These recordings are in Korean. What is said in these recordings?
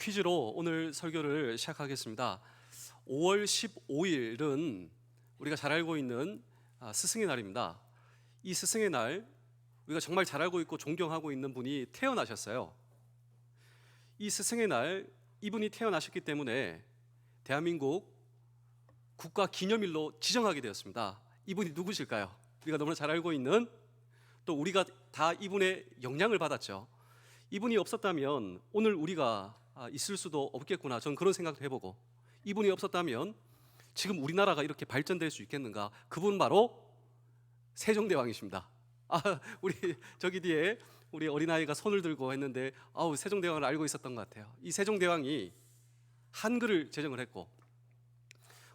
퀴즈로 오늘 설교를 시작하겠습니다. 5월 15일은 우리가 잘 알고 있는 스승의 날입니다. 이 스승의 날 우리가 정말 잘 알고 있고 존경하고 있는 분이 태어나셨어요. 이 스승의 날 이분이 태어나셨기 때문에 대한민국 국가 기념일로 지정하게 되었습니다. 이분이 누구실까요? 우리가 너무나 잘 알고 있는, 또 우리가 다 이분의 영향을 받았죠. 이분이 없었다면 오늘 우리가 있을 수도 없겠구나, 저는 그런 생각도 해보고, 이분이 없었다면 지금 우리나라가 이렇게 발전될 수 있겠는가. 그분 바로 세종대왕이십니다. 우리 저기 뒤에 우리 어린아이가 손을 들고 했는데 세종대왕을 알고 있었던 것 같아요. 이 세종대왕이 한글을 제정을 했고,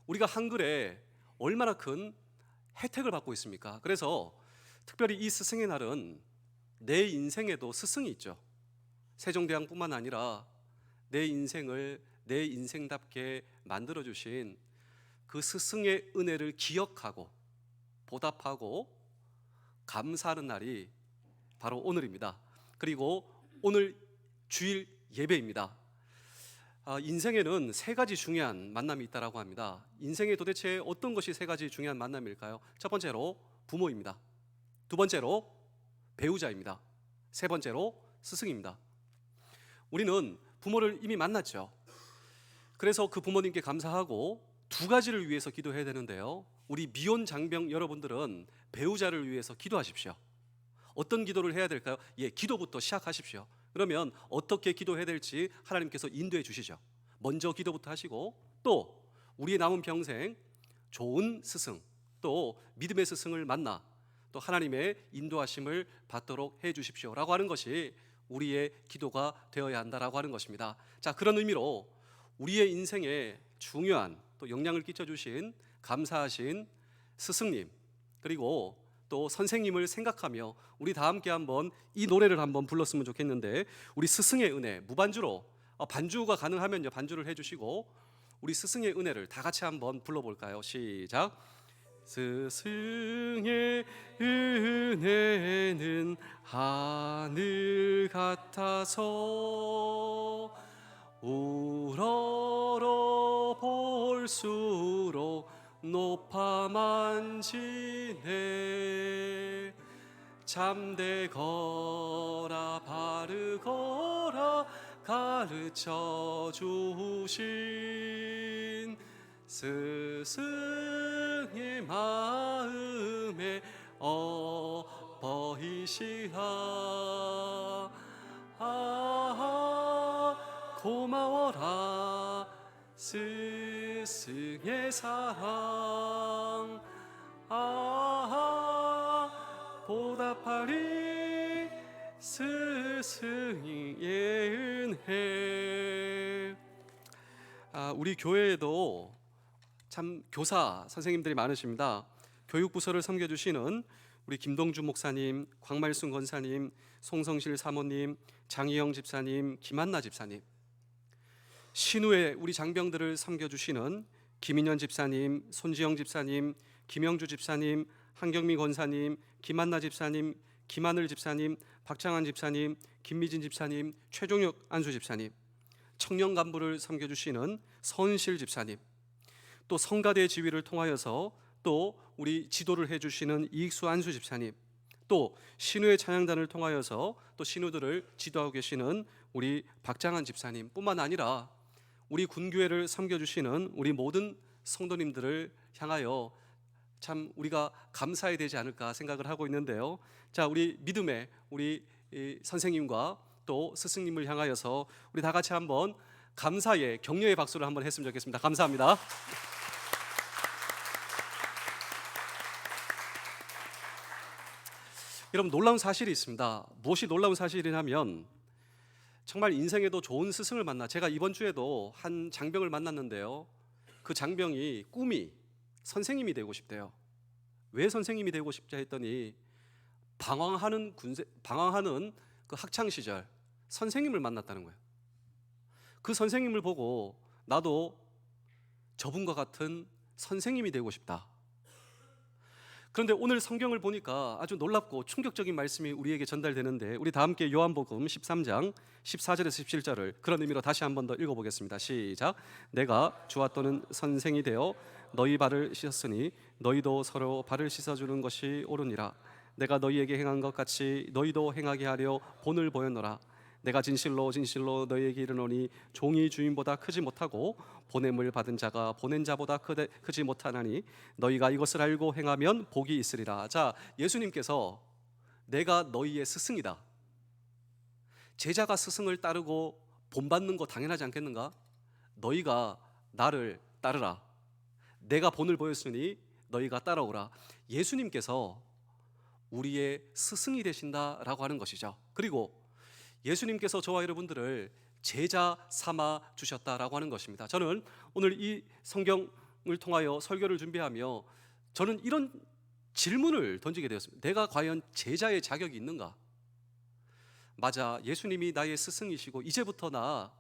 우리가 한글에 얼마나 큰 혜택을 받고 있습니까? 그래서 특별히 이 스승의 날은 내 인생에도 스승이 있죠. 세종대왕뿐만 아니라 내 인생을 내 인생답게 만들어주신 그 스승의 은혜를 기억하고 보답하고 감사하는 날이 바로 오늘입니다. 그리고 오늘 주일 예배입니다. 인생에는 세 가지 중요한 만남이 있다고 합니다. 인생에 도대체 어떤 것이 세 가지 중요한 만남일까요? 첫 번째로 부모입니다. 두 번째로 배우자입니다. 세 번째로 스승입니다. 우리는 부모를 이미 만났죠. 그래서 그 부모님께 감사하고 두 가지를 위해서 기도해야 되는데요, 우리 미혼 장병 여러분들은 배우자를 위해서 기도하십시오. 어떤 기도를 해야 될까요? 기도부터 시작하십시오. 그러면 어떻게 기도해야 될지 하나님께서 인도해 주시죠. 먼저 기도부터 하시고, 또 우리의 남은 평생 좋은 스승, 또 믿음의 스승을 만나 또 하나님의 인도하심을 받도록 해 주십시오 라고 하는 것이 우리의 기도가 되어야 한다라고 하는 것입니다. 자, 그런 의미로 우리의 인생에 중요한 또 영향을 끼쳐주신 감사하신 스승님, 그리고 또 선생님을 생각하며 우리 다 함께 한번 이 노래를 한번 불렀으면 좋겠는데, 우리 스승의 은혜, 무반주로, 반주가 가능하면요 반주를 해주시고 우리 스승의 은혜를 다 같이 한번 불러볼까요? 시작. 스승의 은혜는 하늘 같아서 우러러 볼수록 높아 만지네. 잠되거라 바르거라 가르쳐 주신 스승의 마음에 보이시라. 고마워라 스승의 사랑, 보답하리 스승의 은혜. 우리 교회에도 참 교사 선생님들이 많으십니다. 교육부서를 섬겨주시는 우리 김동주 목사님, 광말순 권사님, 송성실 사모님, 장희영 집사님, 김한나 집사님, 신우의 우리 장병들을 섬겨주시는 김인현 집사님, 손지영 집사님, 김영주 집사님, 한경미 권사님, 김한나 집사님, 김하늘 집사님, 박창환 집사님, 김미진 집사님, 최종혁 안수 집사님, 청년 간부를 섬겨주시는 선실 집사님, 또 성가대 지휘를 통하여서 또 우리 지도를 해주시는 이익수 안수 집사님, 또 신우의 찬양단을 통하여서 또 신우들을 지도하고 계시는 우리 박장한 집사님 뿐만 아니라 우리 군교회를 섬겨주시는 우리 모든 성도님들을 향하여 참 우리가 감사해야 되지 않을까 생각을 하고 있는데요. 자, 우리 믿음의 우리 선생님과 또 스승님을 향하여서 우리 다 같이 한번 감사의 격려의 박수를 한번 했으면 좋겠습니다. 감사합니다. 여러분, 놀라운 사실이 있습니다. 무엇이 놀라운 사실이냐면, 정말 인생에도 좋은 스승을 만나, 제가 이번 주에도 한 장병을 만났는데요, 그 장병이 꿈이 선생님이 되고 싶대요. 왜 선생님이 되고 싶자 했더니 방황하는 그 학창 시절 선생님을 만났다는 거예요. 그 선생님을 보고 나도 저분과 같은 선생님이 되고 싶다. 그런데 오늘 성경을 보니까 아주 놀랍고 충격적인 말씀이 우리에게 전달되는데, 우리 다 함께 요한복음 13장 14절에서 17절을 그런 의미로 다시 한 번 더 읽어보겠습니다. 시작. 내가 주와 또는 선생이 되어 너희 발을 씻었으니 너희도 서로 발을 씻어주는 것이 옳으니라. 내가 너희에게 행한 것 같이 너희도 행하게 하려 본을 보였노라. 내가 진실로 진실로 너희에게 이르노니 종이 주인보다 크지 못하고 보냄을 받은 자가 보낸 자보다 크지 못하나니 너희가 이것을 알고 행하면 복이 있으리라. 자, 예수님께서 내가 너희의 스승이다. 제자가 스승을 따르고 본받는 거 당연하지 않겠는가? 너희가 나를 따르라. 내가 본을 보였으니 너희가 따라오라. 예수님께서 우리의 스승이 되신다라고 하는 것이죠. 그리고 예수님께서 저와 여러분들을 제자 삼아 주셨다라고 하는 것입니다. 저는 오늘 이 성경을 통하여 설교를 준비하며 저는 이런 질문을 던지게 되었습니다. 내가 과연 제자의 자격이 있는가? 맞아, 예수님이 나의 스승이시고 이제부터 나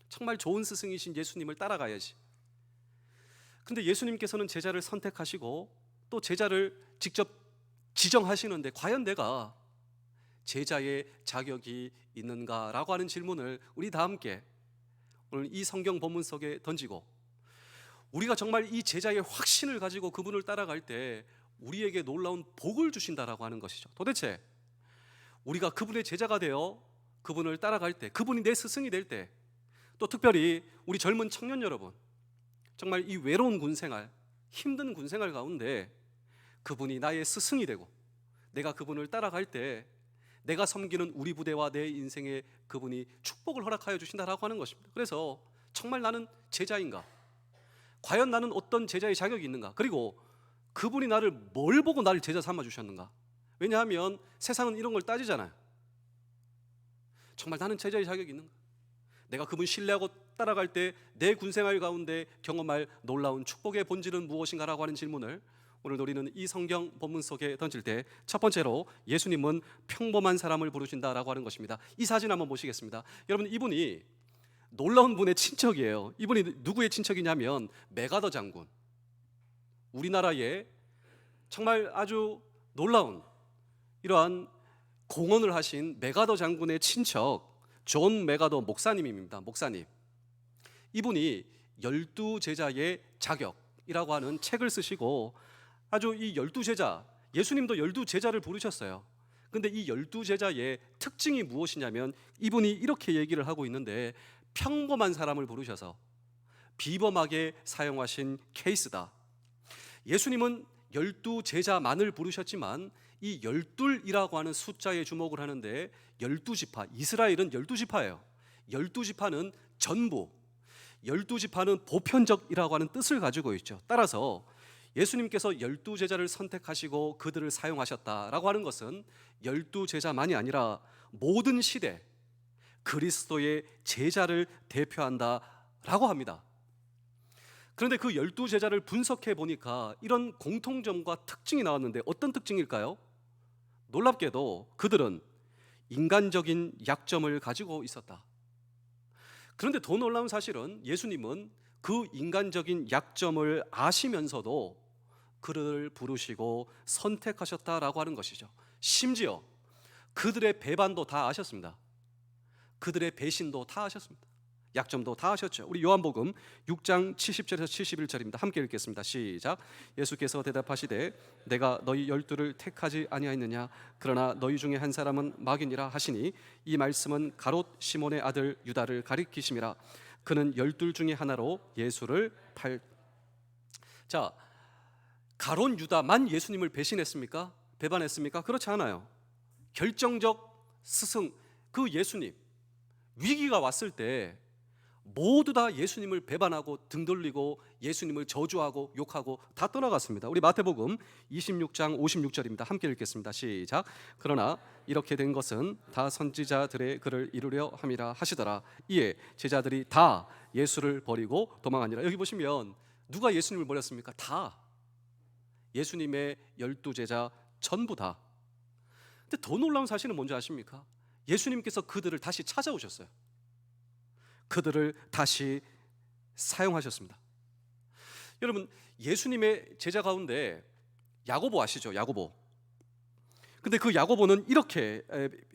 정말 좋은 스승이신 예수님을 따라가야지. 근데 예수님께서는 제자를 선택하시고 또 제자를 직접 지정하시는데 과연 내가 제자의 자격이 있는가라고 하는 질문을 우리 다 함께 오늘 이 성경 본문 속에 던지고, 우리가 정말 이 제자의 확신을 가지고 그분을 따라갈 때 우리에게 놀라운 복을 주신다라고 하는 것이죠. 도대체 우리가 그분의 제자가 되어 그분을 따라갈 때, 그분이 내 스승이 될 때, 또 특별히 우리 젊은 청년 여러분, 정말 이 외로운 군생활, 힘든 군생활 가운데 그분이 나의 스승이 되고 내가 그분을 따라갈 때 내가 섬기는 우리 부대와 내 인생에 그분이 축복을 허락하여 주신다라고 하는 것입니다. 그래서 정말 나는 제자인가? 과연 나는 어떤 제자의 자격이 있는가? 그리고 그분이 나를 뭘 보고 나를 제자 삼아 주셨는가? 왜냐하면 세상은 이런 걸 따지잖아요. 정말 나는 제자의 자격이 있는가? 내가 그분 신뢰하고 따라갈 때 내 군생활 가운데 경험할 놀라운 축복의 본질은 무엇인가라고 하는 질문을 오늘 우리는 이 성경 본문 속에 던질 때 첫 번째로 예수님은 평범한 사람을 부르신다라고 하는 것입니다. 이 사진 한번 보시겠습니다. 여러분, 이분이 놀라운 분의 친척이에요. 이분이 누구의 친척이냐면 메가더 장군, 우리나라에 정말 아주 놀라운 이러한 공헌을 하신 메가더 장군의 친척 존 메가더 목사님입니다. 목사님, 이분이 12제자의 자격이라고 하는 책을 쓰시고 아주 이 12제자, 예수님도 12제자를 부르셨어요. 근데 이 12제자의 특징이 무엇이냐면 이분이 이렇게 얘기를 하고 있는데, 평범한 사람을 부르셔서 비범하게 사용하신 케이스다. 예수님은 12제자만을 부르셨지만 이 12이라고 하는 숫자에 주목을 하는데 12지파, 이스라엘은 12지파예요. 12지파는 전부, 12지파는 보편적이라고 하는 뜻을 가지고 있죠. 따라서 예수님께서 12제자를 선택하시고 그들을 사용하셨다라고 하는 것은 12제자만이 아니라 모든 시대 그리스도의 제자를 대표한다라고 합니다. 그런데 그 12제자를 분석해 보니까 이런 공통점과 특징이 나왔는데 어떤 특징일까요? 놀랍게도 그들은 인간적인 약점을 가지고 있었다. 그런데 더 놀라운 사실은 예수님은 그 인간적인 약점을 아시면서도 그를 부르시고 선택하셨다라고 하는 것이죠. 심지어 그들의 배반도 다 아셨습니다. 그들의 배신도 다 아셨습니다. 약점도 다 아셨죠. 우리 요한복음 6장 70절에서 71절입니다. 함께 읽겠습니다. 시작. 예수께서 대답하시되 내가 너희 12를 택하지 아니하였느냐? 그러나 너희 중에 한 사람은 마귀니라 하시니 이 말씀은 가롯 시몬의 아들 유다를 가리키심이라. 그는 12 중에 하나로 예수를 자, 가롯 유다만 예수님을 배신했습니까? 배반했습니까? 그렇지 않아요. 결정적 스승 그 예수님, 위기가 왔을 때 모두 다 예수님을 배반하고 등 돌리고 예수님을 저주하고 욕하고 다 떠나갔습니다. 우리 마태복음 26장 56절입니다. 함께 읽겠습니다. 시작. 그러나 이렇게 된 것은 다 선지자들의 글을 이루려 함이라 하시더라. 이에 제자들이 다 예수를 버리고 도망하니라. 여기 보시면 누가 예수님을 버렸습니까? 다 예수님의 12제자 전부 다. 근데 더 놀라운 사실은 뭔지 아십니까? 예수님께서 그들을 다시 찾아오셨어요. 그들을 다시 사용하셨습니다. 여러분, 예수님의 제자 가운데 야고보 아시죠? 야고보. 근데 그 야고보는 이렇게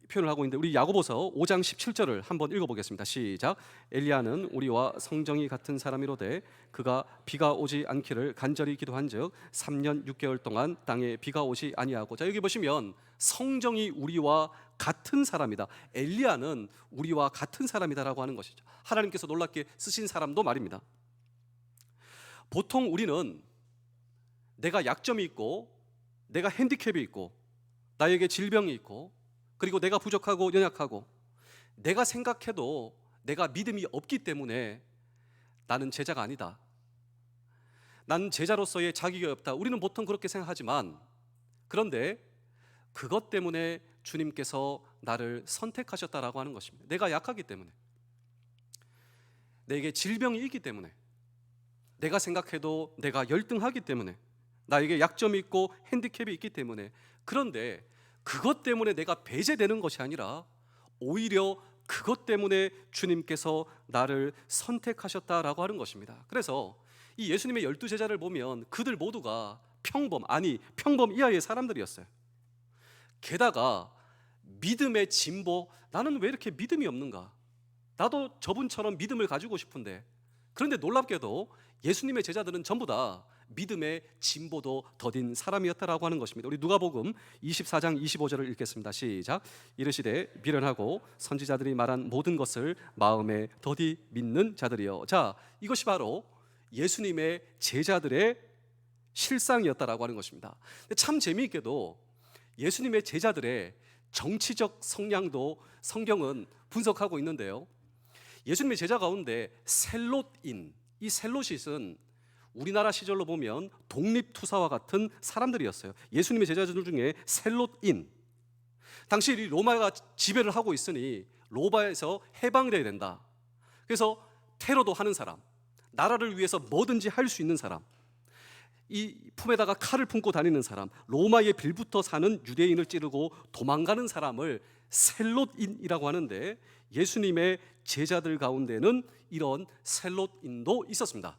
표현을 하고 있는데, 우리 야고보서 5장 17절을 한번 읽어보겠습니다. 시작. 엘리야는 우리와 성정이 같은 사람이로되 그가 비가 오지 않기를 간절히 기도한즉 3년 6개월 동안 땅에 비가 오지 아니하고. 자, 여기 보시면 성정이 우리와 같은 사람이다, 엘리야는 우리와 같은 사람이다라고 하는 것이죠. 하나님께서 놀랍게 쓰신 사람도 말입니다. 보통 우리는 내가 약점이 있고, 내가 핸디캡이 있고, 나에게 질병이 있고, 그리고 내가 부족하고 연약하고, 내가 생각해도 내가 믿음이 없기 때문에 나는 제자가 아니다, 나는 제자로서의 자격이 없다, 우리는 보통 그렇게 생각하지만, 그런데 그것 때문에 주님께서 나를 선택하셨다라고 하는 것입니다. 내가 약하기 때문에, 내게 질병이 있기 때문에, 내가 생각해도 내가 열등하기 때문에, 나에게 약점이 있고 핸디캡이 있기 때문에. 그런데 그것 때문에 내가 배제되는 것이 아니라 오히려 그것 때문에 주님께서 나를 선택하셨다라고 하는 것입니다. 그래서 이 예수님의 12제자를 보면 그들 모두가 평범 이하의 사람들이었어요. 게다가 믿음의 진보, 나는 왜 이렇게 믿음이 없는가, 나도 저분처럼 믿음을 가지고 싶은데. 그런데 놀랍게도 예수님의 제자들은 전부 다 믿음의 진보도 더딘 사람이었다라고 하는 것입니다. 우리 누가복음 24장 25절을 읽겠습니다. 시작. 이르시되 미련하고 선지자들이 말한 모든 것을 마음에 더디 믿는 자들이여. 자, 이것이 바로 예수님의 제자들의 실상이었다라고 하는 것입니다. 참 재미있게도 예수님의 제자들의 정치적 성향도 성경은 분석하고 있는데요, 예수님의 제자 가운데 셀롯인, 이 셀롯잇은 우리나라 시절로 보면 독립투사와 같은 사람들이었어요. 예수님의 제자들 중에 셀롯인, 당시 로마가 지배를 하고 있으니 로마에서 해방돼야 된다, 그래서 테러도 하는 사람, 나라를 위해서 뭐든지 할 수 있는 사람, 이 품에다가 칼을 품고 다니는 사람, 로마에 빌붙어 사는 유대인을 찌르고 도망가는 사람을 셀롯인이라고 하는데, 예수님의 제자들 가운데는 이런 셀롯인도 있었습니다.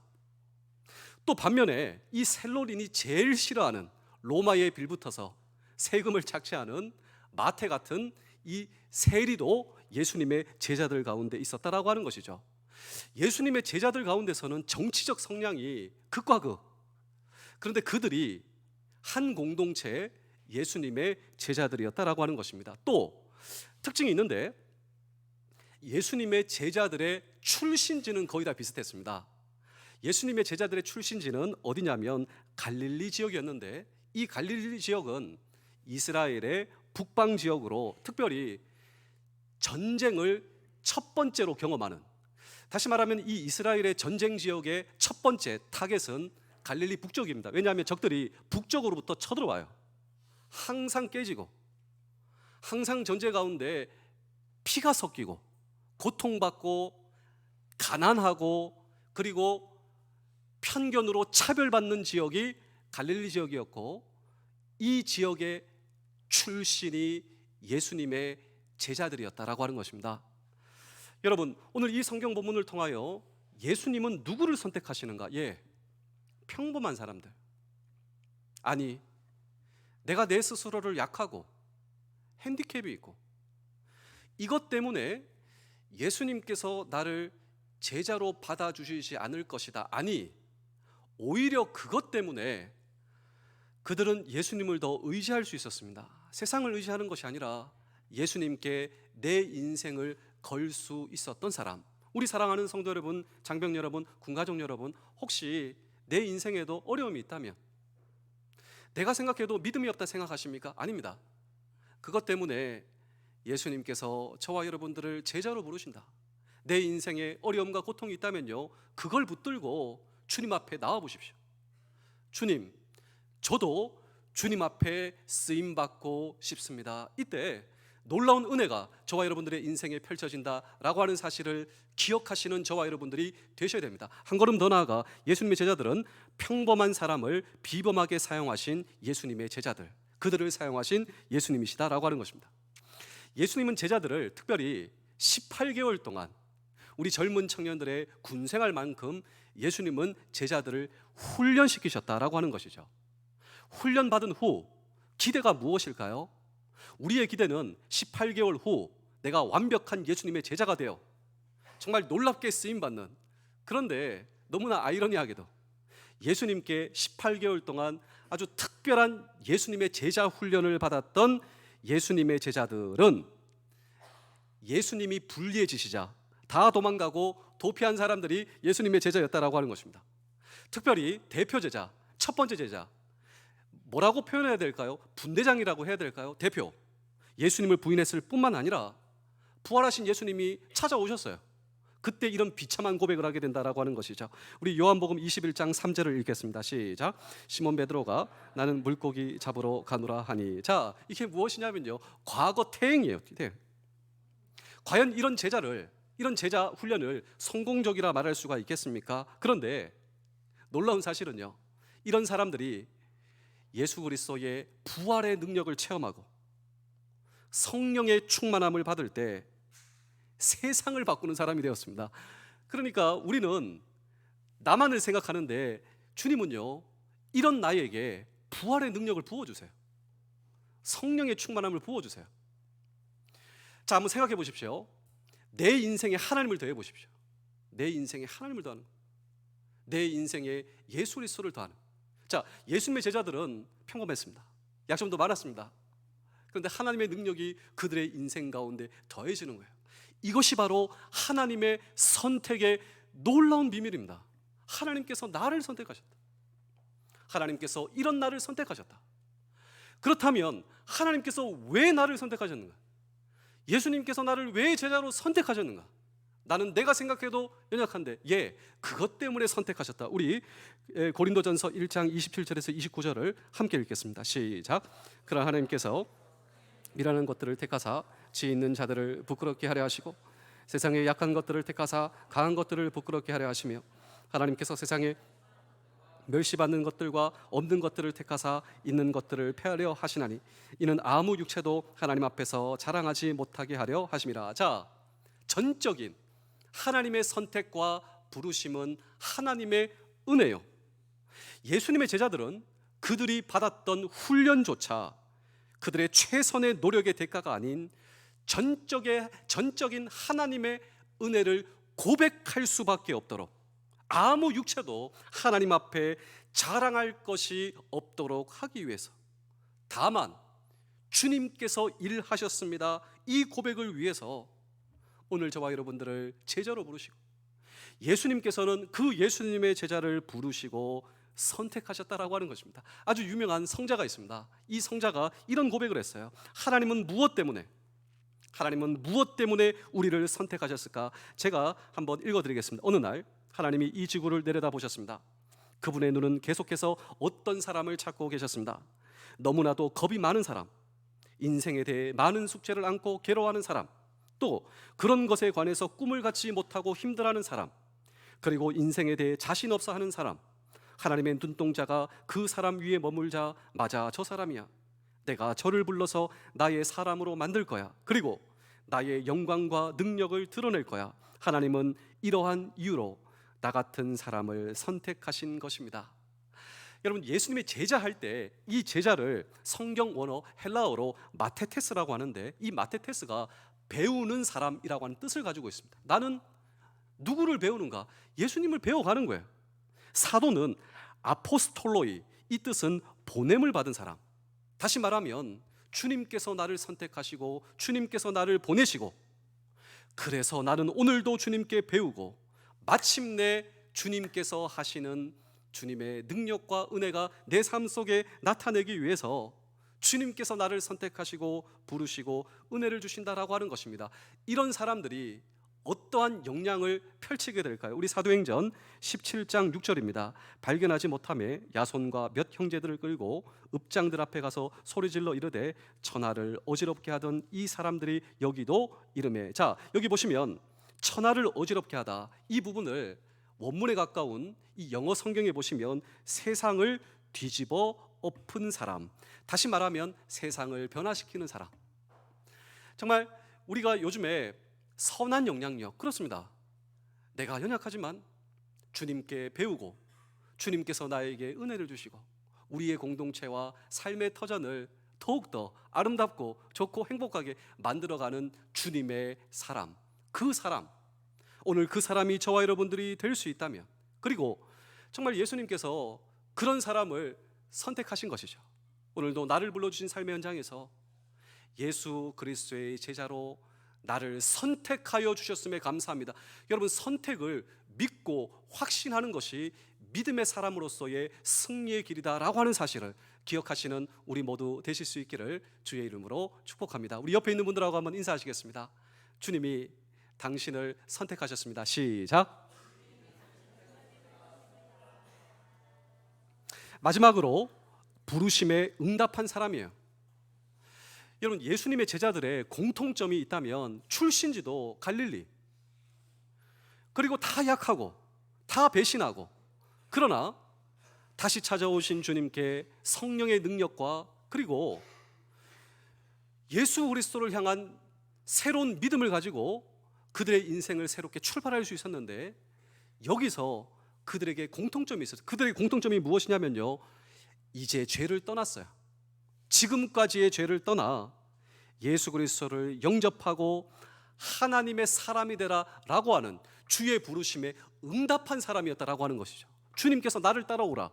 또 반면에 이 셀롯인이 제일 싫어하는, 로마에 빌붙어서 세금을 착취하는 마태 같은 이 세리도 예수님의 제자들 가운데 있었다라고 하는 것이죠. 예수님의 제자들 가운데서는 정치적 성향이 극과 극, 그런데 그들이 한 공동체 예수님의 제자들이었다라고 하는 것입니다. 또 특징이 있는데, 예수님의 제자들의 출신지는 거의 다 비슷했습니다. 예수님의 제자들의 출신지는 어디냐면 갈릴리 지역이었는데, 이 갈릴리 지역은 이스라엘의 북방 지역으로, 특별히 전쟁을 첫 번째로 경험하는, 다시 말하면 이 이스라엘의 전쟁 지역의 첫 번째 타겟은 갈릴리 북쪽입니다. 왜냐하면 적들이 북쪽으로부터 쳐들어와요. 항상 깨지고, 항상 전쟁 가운데 피가 섞이고 고통받고 가난하고, 그리고 편견으로 차별받는 지역이 갈릴리 지역이었고, 이 지역의 출신이 예수님의 제자들이었다라고 하는 것입니다. 여러분, 오늘 이 성경 본문을 통하여 예수님은 누구를 선택하시는가? 평범한 사람들. 아니, 내가 내 스스로를 약하고 핸디캡이 있고, 이것 때문에 예수님께서 나를 제자로 받아주시지 않을 것이다. 아니, 오히려 그것 때문에 그들은 예수님을 더 의지할 수 있었습니다. 세상을 의지하는 것이 아니라 예수님께 내 인생을 걸 수 있었던 사람. 우리 사랑하는 성도 여러분, 장병 여러분, 군가족 여러분, 혹시 내 인생에도 어려움이 있다면, 내가 생각해도 믿음이 없다 생각하십니까? 아닙니다. 그것 때문에 예수님께서 저와 여러분들을 제자로 부르신다. 내 인생에 어려움과 고통이 있다면요, 그걸 붙들고 주님 앞에 나와 보십시오. 주님, 저도 주님 앞에 쓰임받고 싶습니다. 이때 놀라운 은혜가 저와 여러분들의 인생에 펼쳐진다라고 하는 사실을 기억하시는 저와 여러분들이 되셔야 됩니다. 한 걸음 더 나아가 예수님의 제자들은 평범한 사람을 비범하게 사용하신 예수님의 제자들, 그들을 사용하신 예수님이시다라고 하는 것입니다. 예수님은 제자들을 특별히 18개월 동안, 우리 젊은 청년들의 군생활만큼 예수님은 제자들을 훈련시키셨다라고 하는 것이죠. 훈련받은 후 기대가 무엇일까요? 우리의 기대는 18개월 후 내가 완벽한 예수님의 제자가 되어 정말 놀랍게 쓰임받는, 그런데 너무나 아이러니하게도 예수님께 18개월 동안 아주 특별한 예수님의 제자 훈련을 받았던 예수님의 제자들은 예수님이 불리해지시자 다 도망가고 도피한 사람들이 예수님의 제자였다라고 하는 것입니다. 특별히 대표 제자, 첫 번째 제자, 뭐라고 표현해야 될까요? 분대장이라고 해야 될까요? 대표, 예수님을 부인했을 뿐만 아니라 부활하신 예수님이 찾아오셨어요. 그때 이런 비참한 고백을 하게 된다라고 하는 것이죠. 우리 요한복음 21장 3절을 읽겠습니다. 시작. 시몬 베드로가 나는 물고기 잡으러 가노라 하니. 자, 이게 무엇이냐면요, 과거 태행이에요. 과연 이런 제자 훈련을 성공적이라 말할 수가 있겠습니까? 그런데 놀라운 사실은요, 이런 사람들이 예수 그리스도의 부활의 능력을 체험하고 성령의 충만함을 받을 때 세상을 바꾸는 사람이 되었습니다. 그러니까 우리는 나만을 생각하는데 주님은요, 이런 나에게 부활의 능력을 부어주세요. 성령의 충만함을 부어주세요. 자, 한번 생각해 보십시오. 내 인생에 하나님을 더해 보십시오. 내 인생에 하나님을 더하는, 내 인생에 예수 그리스도를 더하는. 자, 예수님의 제자들은 평범했습니다. 약점도 많았습니다. 그런데 하나님의 능력이 그들의 인생 가운데 더해지는 거예요. 이것이 바로 하나님의 선택의 놀라운 비밀입니다. 하나님께서 나를 선택하셨다. 하나님께서 이런 나를 선택하셨다. 그렇다면 하나님께서 왜 나를 선택하셨는가? 예수님께서 나를 왜 제자로 선택하셨는가? 나는 내가 생각해도 연약한데 그것 때문에 선택하셨다. 우리 고린도전서 1장 27절에서 29절을 함께 읽겠습니다. 시작. 그러나 하나님께서 미라는 것들을 택하사 지혜 있는 자들을 부끄럽게 하려 하시고 세상의 약한 것들을 택하사 강한 것들을 부끄럽게 하려 하시며 하나님께서 세상에 멸시받는 것들과 없는 것들을 택하사 있는 것들을 폐하려 하시나니 이는 아무 육체도 하나님 앞에서 자랑하지 못하게 하려 하심이라. 자, 전적인 하나님의 선택과 부르심은 하나님의 은혜요. 예수님의 제자들은 그들이 받았던 훈련조차 그들의 최선의 노력의 대가가 아닌 전적인 하나님의 은혜를 고백할 수밖에 없도록, 아무 육체도 하나님 앞에 자랑할 것이 없도록 하기 위해서, 다만 주님께서 일하셨습니다, 이 고백을 위해서 오늘 저와 여러분들을 제자로 부르시고 예수님께서는 그 예수님의 제자를 부르시고 선택하셨다라고 하는 것입니다. 아주 유명한 성자가 있습니다. 이 성자가 이런 고백을 했어요. 하나님은 무엇 때문에 우리를 선택하셨을까? 제가 한번 읽어드리겠습니다. 어느 날 하나님이 이 지구를 내려다 보셨습니다. 그분의 눈은 계속해서 어떤 사람을 찾고 계셨습니다. 너무나도 겁이 많은 사람, 인생에 대해 많은 숙제를 안고 괴로워하는 사람, 또 그런 것에 관해서 꿈을 갖지 못하고 힘들어하는 사람, 그리고 인생에 대해 자신 없어 하는 사람. 하나님의 눈동자가 그 사람 위에 머물자 맞아, 저 사람이야. 내가 저를 불러서 나의 사람으로 만들 거야. 그리고 나의 영광과 능력을 드러낼 거야. 하나님은 이러한 이유로 나 같은 사람을 선택하신 것입니다. 여러분, 예수님의 제자 할 때 이 제자를 성경 원어 헬라어로 마테테스라고 하는데, 이 마테테스가 배우는 사람이라고 하는 뜻을 가지고 있습니다. 나는 누구를 배우는가? 예수님을 배워가는 거예요. 사도는 아포스톨로이, 이 뜻은 보냄을 받은 사람. 다시 말하면 주님께서 나를 선택하시고 주님께서 나를 보내시고, 그래서 나는 오늘도 주님께 배우고 마침내 주님께서 하시는 주님의 능력과 은혜가 내 삶 속에 나타내기 위해서 주님께서 나를 선택하시고 부르시고 은혜를 주신다라고 하는 것입니다. 이런 사람들이 어떠한 역량을 펼치게 될까요? 우리 사도행전 17장 6절입니다. 발견하지 못하매 야손과 몇 형제들을 끌고 읍장들 앞에 가서 소리질러 이르되 천하를 어지럽게 하던 이 사람들이 여기도 이르매. 자, 여기 보시면 천하를 어지럽게 하다, 이 부분을 원문에 가까운 이 영어 성경에 보시면 세상을 뒤집어 엎은 사람, 다시 말하면 세상을 변화시키는 사람. 정말 우리가 요즘에 선한 영향력, 그렇습니다. 내가 연약하지만 주님께 배우고 주님께서 나에게 은혜를 주시고 우리의 공동체와 삶의 터전을 더욱더 아름답고 좋고 행복하게 만들어가는 주님의 사람, 그 사람, 오늘 그 사람이 저와 여러분들이 될 수 있다면, 그리고 정말 예수님께서 그런 사람을 선택하신 것이죠. 오늘도 나를 불러주신 삶의 현장에서 예수 그리스도의 제자로 나를 선택하여 주셨음에 감사합니다. 여러분, 선택을 믿고 확신하는 것이 믿음의 사람으로서의 승리의 길이다라고 하는 사실을 기억하시는 우리 모두 되실 수 있기를 주의 이름으로 축복합니다. 우리 옆에 있는 분들하고 한번 인사하시겠습니다. 주님이 당신을 선택하셨습니다. 시작. 마지막으로 부르심에 응답한 사람이에요. 여러분, 예수님의 제자들의 공통점이 있다면 출신지도 갈릴리, 그리고 다 약하고 다 배신하고, 그러나 다시 찾아오신 주님께 성령의 능력과 그리고 예수 그리스도를 향한 새로운 믿음을 가지고 그들의 인생을 새롭게 출발할 수 있었는데, 여기서 그들에게 공통점이 있었어요. 그들의 공통점이 무엇이냐면요, 이제 죄를 떠났어요. 지금까지의 죄를 떠나 예수 그리스도를 영접하고 하나님의 사람이 되라라고 하는 주의 부르심에 응답한 사람이었다라고 하는 것이죠. 주님께서 나를 따라오라,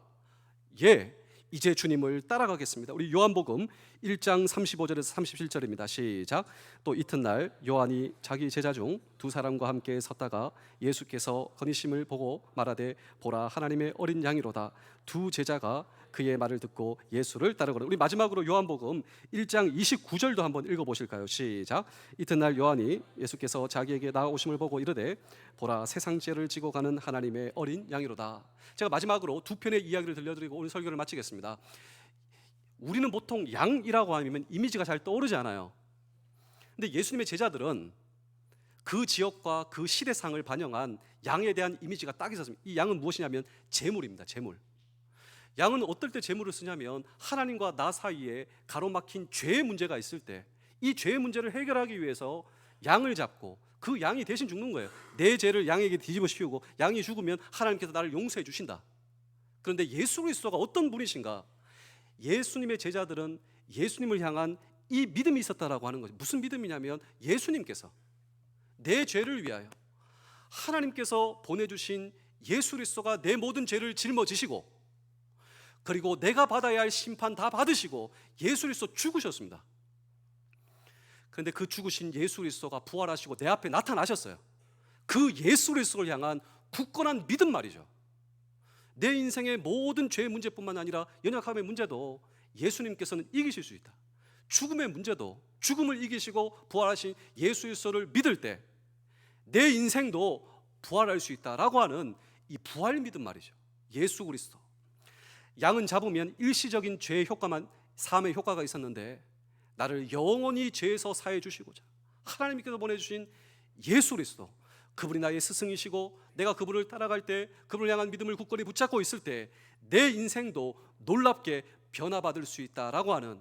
예, 이제 주님을 따라가겠습니다. 우리 요한복음 1장 35절에서 37절입니다. 시작. 또 이튿날 요한이 자기 제자 중 두 사람과 함께 섰다가 예수께서 거니심을 보고 말하되 보라, 하나님의 어린 양이로다. 두 제자가 그의 말을 듣고 예수를 따르거라. 우리 마지막으로 요한복음 1장 29절도 한번 읽어보실까요? 시작. 이튿날 요한이 예수께서 자기에게 나오심을 보고 이르되 보라, 세상 죄를 지고 가는 하나님의 어린 양이로다. 제가 마지막으로 두 편의 이야기를 들려드리고 오늘 설교를 마치겠습니다. 우리는 보통 양이라고 하면 이미지가 잘 떠오르지 않아요. 근데 예수님의 제자들은 그 지역과 그 시대상을 반영한 양에 대한 이미지가 딱 있었습니다. 이 양은 무엇이냐면 제물입니다. 제물. 양은 어떨 때 제물을 쓰냐면 하나님과 나 사이에 가로막힌 죄의 문제가 있을 때 이 죄의 문제를 해결하기 위해서 양을 잡고 그 양이 대신 죽는 거예요. 내 죄를 양에게 뒤집어 씌우고 양이 죽으면 하나님께서 나를 용서해 주신다. 그런데 예수 그리스도가 어떤 분이신가? 예수님의 제자들은 예수님을 향한 이 믿음이 있었다라고 하는 거죠. 무슨 믿음이냐면 예수님께서 내 죄를 위하여 하나님께서 보내주신 예수 그리스도가 내 모든 죄를 짊어지시고 그리고 내가 받아야 할 심판 다 받으시고 예수 그리스도 죽으셨습니다. 그런데 그 죽으신 예수 그리스도가 부활하시고 내 앞에 나타나셨어요. 그 예수 그리스도를 향한 굳건한 믿음 말이죠. 내 인생의 모든 죄의 문제뿐만 아니라 연약함의 문제도 예수님께서는 이기실 수 있다. 죽음의 문제도 죽음을 이기시고 부활하신 예수 그리스도를 믿을 때 내 인생도 부활할 수 있다라고 하는 이 부활 믿음 말이죠. 예수 그리스도. 양은 잡으면 일시적인 죄의 효과만, 삶의 효과가 있었는데 나를 영원히 죄에서 사해 주시고자 하나님께서 보내주신 예수 그리스도, 그분이 나의 스승이시고 내가 그분을 따라갈 때 그분을 향한 믿음을 굳건히 붙잡고 있을 때 내 인생도 놀랍게 변화받을 수 있다라고 하는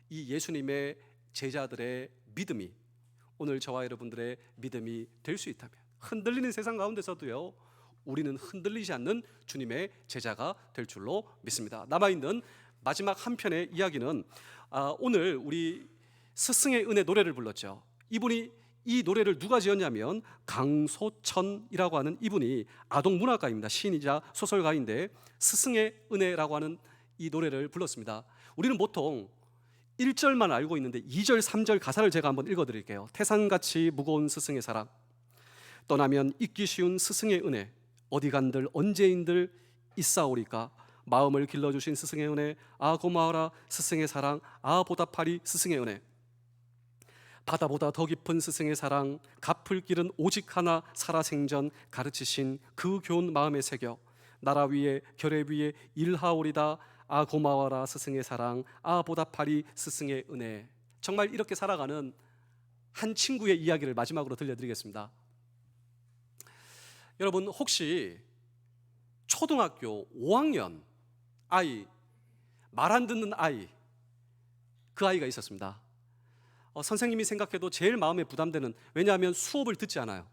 이 예수님의 제자들의 믿음이 오늘 저와 여러분들의 믿음이 될 수 있다면, 흔들리는 세상 가운데서도요 우리는 흔들리지 않는 주님의 제자가 될 줄로 믿습니다. 남아있는 마지막 한 편의 이야기는 오늘 우리 스승의 은혜 노래를 불렀죠. 이분이 이 노래를 누가 지었냐면 강소천이라고 하는 이분이 아동 문학가입니다. 시인이자 소설가인데 스승의 은혜라고 하는 이 노래를 불렀습니다. 우리는 보통 1절만 알고 있는데 2절, 3절 가사를 제가 한번 읽어드릴게요. 태산같이 무거운 스승의 사랑, 떠나면 잊기 쉬운 스승의 은혜, 어디 간들 언제인들 있사오리까, 마음을 길러주신 스승의 은혜, 아 고마워라 스승의 사랑, 아 보답하리 스승의 은혜. 바다보다 더 깊은 스승의 사랑, 갚을 길은 오직 하나, 살아생전 가르치신 그 교훈 마음에 새겨 나라 위에 결례 위에 일하오리다, 아 고마워라 스승의 사랑, 아 보답하리 스승의 은혜. 정말 이렇게 살아가는 한 친구의 이야기를 마지막으로 들려드리겠습니다. 여러분, 혹시 초등학교 5학년 아이, 말 안 듣는 아이, 그 아이가 있었습니다. 선생님이 생각해도 제일 마음에 부담되는, 왜냐하면 수업을 듣지 않아요.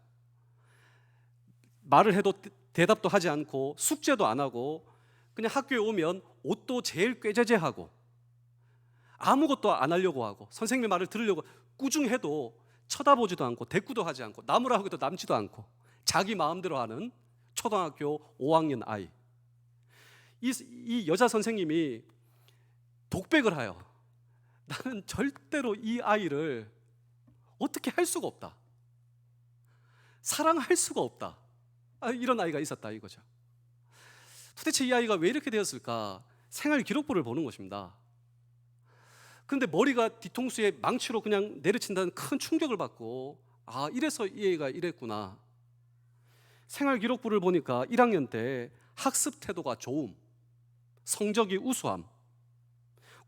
말을 해도 대답도 하지 않고 숙제도 안 하고 그냥 학교에 오면 옷도 제일 꾀죄죄하고 아무것도 안 하려고 하고 선생님의 말을 들으려고 꾸중해도 쳐다보지도 않고 대꾸도 하지 않고 나무라고 해도 남지도 않고 자기 마음대로 하는 초등학교 5학년 아이. 이 여자 선생님이 독백을 하여 나는 절대로 이 아이를 어떻게 할 수가 없다. 사랑할 수가 없다. 이런 아이가 있었다 이거죠. 도대체 이 아이가 왜 이렇게 되었을까? 생활 기록부를 보는 것입니다. 그런데 머리가 뒤통수에 망치로 그냥 내려친다는 큰 충격을 받고 이래서 이 애가 이랬구나. 생활 기록부를 보니까 1학년 때 학습 태도가 좋음, 성적이 우수함,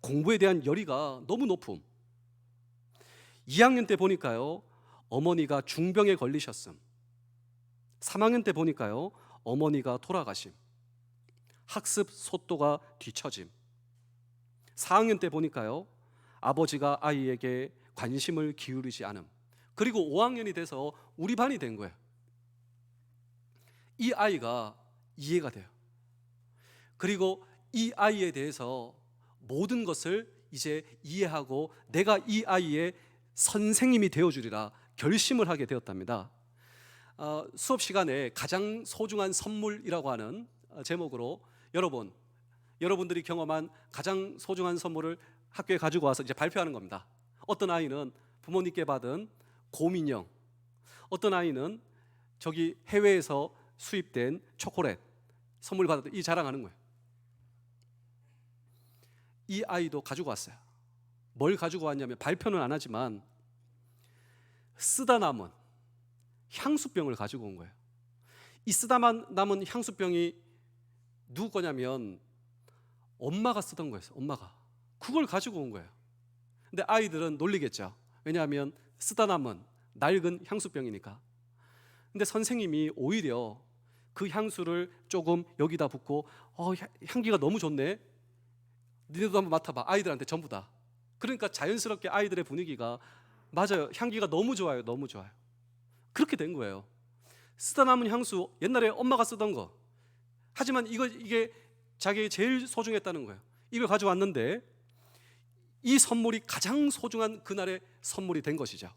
공부에 대한 열의가 너무 높음. 2학년 때 보니까요, 어머니가 중병에 걸리셨음. 3학년 때 보니까요, 어머니가 돌아가심. 학습 속도가 뒤처짐. 4학년 때 보니까요, 아버지가 아이에게 관심을 기울이지 않음. 그리고 5학년이 돼서 우리 반이 된 거예요. 이 아이가 이해가 돼요. 그리고 이 아이에 대해서 모든 것을 이제 이해하고 내가 이 아이의 선생님이 되어주리라 결심을 하게 되었답니다. 수업 시간에 가장 소중한 선물이라고 하는 제목으로 여러분들이 경험한 가장 소중한 선물을 학교에 가지고 와서 이제 발표하는 겁니다. 어떤 아이는 부모님께 받은 곰인형, 어떤 아이는 저기 해외에서 수입된 초콜릿 선물 받았던 이 자랑하는 거예요. 이 아이도 가지고 왔어요. 뭘 가지고 왔냐면 발표는 안 하지만 쓰다 남은 향수병을 가지고 온 거예요. 이 쓰다 남은 향수병이 누구 거냐면 엄마가 쓰던 거였어요. 엄마가 그걸 가지고 온 거예요. 근데 아이들은 놀리겠죠. 왜냐하면 쓰다 남은 낡은 향수병이니까. 근데 선생님이 오히려 그 향수를 조금 여기다 붓고 향기가 너무 좋네, 니네도 한번 맡아봐. 아이들한테 전부 다. 그러니까 자연스럽게 아이들의 분위기가 맞아요, 향기가 너무 좋아요, 너무 좋아요. 그렇게 된 거예요. 쓰다 남은 향수, 옛날에 엄마가 쓰던 거. 하지만 이게 자기의 제일 소중했다는 거예요. 이걸 가져왔는데 이 선물이 가장 소중한 그날의 선물이 된 것이죠.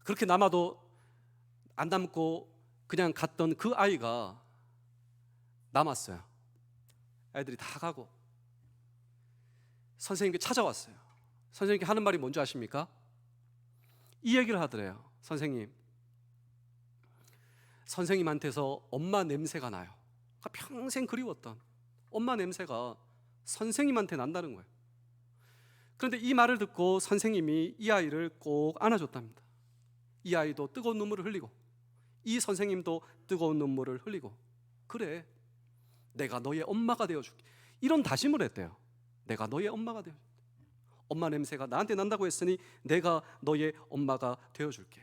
그렇게 남아도 안 남고 그냥 갔던 그 아이가 남았어요. 아이들이 다 가고 선생님께 찾아왔어요. 선생님께 하는 말이 뭔지 아십니까? 이 얘기를 하더래요. 선생님한테서 엄마 냄새가 나요. 그러니까 평생 그리웠던 엄마 냄새가 선생님한테 난다는 거예요. 그런데 이 말을 듣고 선생님이 이 아이를 꼭 안아줬답니다. 이 아이도 뜨거운 눈물을 흘리고 이 선생님도 뜨거운 눈물을 흘리고, 그래, 내가 너의 엄마가 되어줄게, 이런 다짐을 했대요. 내가 너의 엄마가 되어줄게. 엄마 냄새가 나한테 난다고 했으니 내가 너의 엄마가 되어줄게.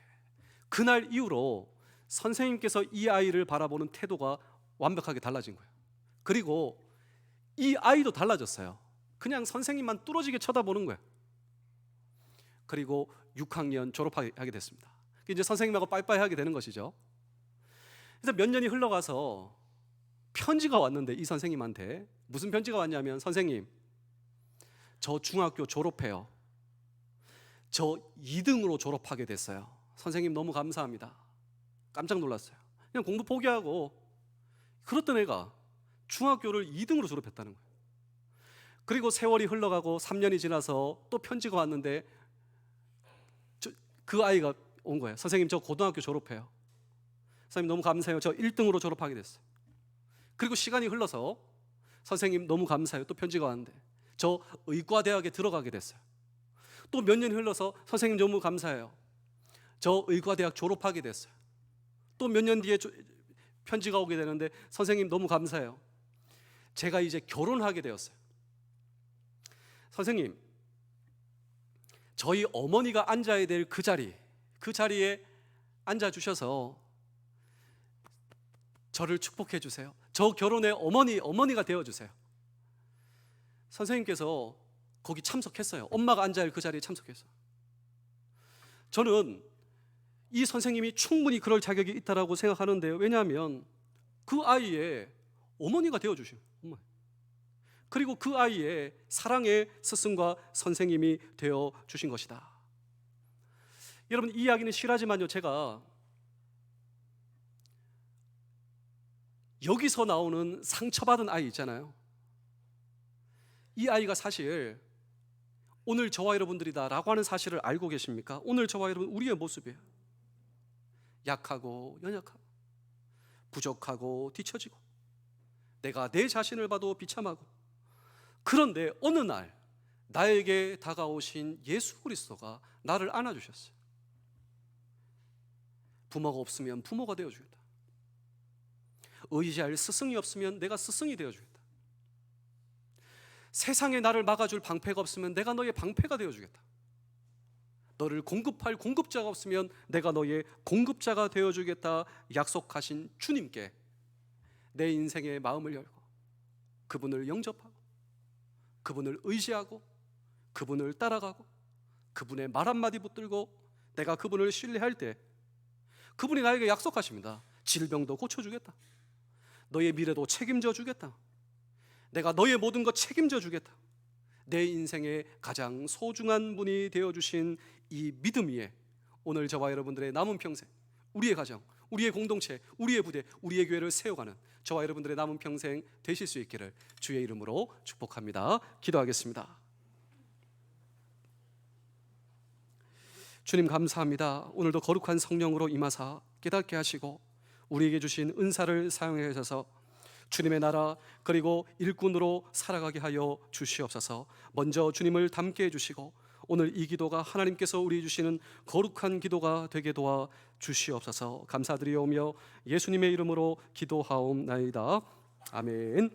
그날 이후로 선생님께서 이 아이를 바라보는 태도가 완벽하게 달라진 거예요. 그리고 이 아이도 달라졌어요. 그냥 선생님만 뚫어지게 쳐다보는 거예요. 그리고 6학년 졸업하게 됐습니다. 이제 선생님하고 빠이빠이 하게 되는 것이죠. 그래서 몇 년이 흘러가서 편지가 왔는데 이 선생님한테 무슨 편지가 왔냐면, 선생님, 저 중학교 졸업해요. 저 2등으로 졸업하게 됐어요. 선생님 너무 감사합니다. 깜짝 놀랐어요. 그냥 공부 포기하고 그랬던 애가 중학교를 2등으로 졸업했다는 거예요. 그리고 세월이 흘러가고 3년이 지나서 또 편지가 왔는데 그 아이가 온 거예요. 선생님, 저 고등학교 졸업해요. 선생님 너무 감사해요. 저 1등으로 졸업하게 됐어요. 그리고 시간이 흘러서 선생님 너무 감사해요. 또 편지가 왔는데 저 의과대학에 들어가게 됐어요. 또 몇 년이 흘러서 선생님 너무 감사해요. 저 의과대학 졸업하게 됐어요. 또 몇 년 뒤에 편지가 오게 되는데 선생님 너무 감사해요. 제가 이제 결혼하게 되었어요. 선생님, 저희 어머니가 앉아야 될 그 자리에 앉아주셔서 저를 축복해 주세요. 저 결혼의 어머니가 되어주세요. 선생님께서 거기 참석했어요. 엄마가 앉아야 할 그 자리에 참석했어요. 저는 이 선생님이 충분히 그럴 자격이 있다고 생각하는데요. 왜냐하면 그 아이의 어머니가 되어주신 어머니. 그리고 그 아이의 사랑의 스승과 선생님이 되어주신 것이다. 여러분, 이 이야기는 실하지만요, 제가 여기서 나오는 상처받은 아이 있잖아요. 이 아이가 사실 오늘 저와 여러분들이다 라고 하는 사실을 알고 계십니까? 오늘 저와 여러분 우리의 모습이에요. 약하고 연약하고 부족하고 뒤처지고 내가 내 자신을 봐도 비참하고, 그런데 어느 날 나에게 다가오신 예수 그리스도가 나를 안아주셨어요. 부모가 없으면 부모가 되어주겠다. 의지할 스승이 없으면 내가 스승이 되어주겠다. 세상에 나를 막아줄 방패가 없으면 내가 너의 방패가 되어주겠다. 너를 공급할 공급자가 없으면 내가 너의 공급자가 되어주겠다 약속하신 주님께 내 인생의 마음을 열고 그분을 영접하고 그분을 의지하고 그분을 따라가고 그분의 말 한마디 붙들고 내가 그분을 신뢰할 때 그분이 나에게 약속하십니다. 질병도 고쳐주겠다. 너의 미래도 책임져 주겠다. 내가 너의 모든 것 책임져 주겠다. 내 인생의 가장 소중한 분이 되어주신 이 믿음 위에 오늘 저와 여러분들의 남은 평생, 우리의 가정, 우리의 공동체, 우리의 부대, 우리의 교회를 세워가는 저와 여러분들의 남은 평생 되실 수 있기를 주의 이름으로 축복합니다. 기도하겠습니다. 주님 감사합니다. 오늘도 거룩한 성령으로 임하사 깨닫게 하시고 우리에게 주신 은사를 사용해 주셔서 주님의 나라 그리고 일꾼으로 살아가게 하여 주시옵소서. 먼저 주님을 닮게 해주시고 오늘 이 기도가 하나님께서 우리 주시는 거룩한 기도가 되게 도와 주시옵소서. 감사드리오며 예수님의 이름으로 기도하옵나이다. 아멘.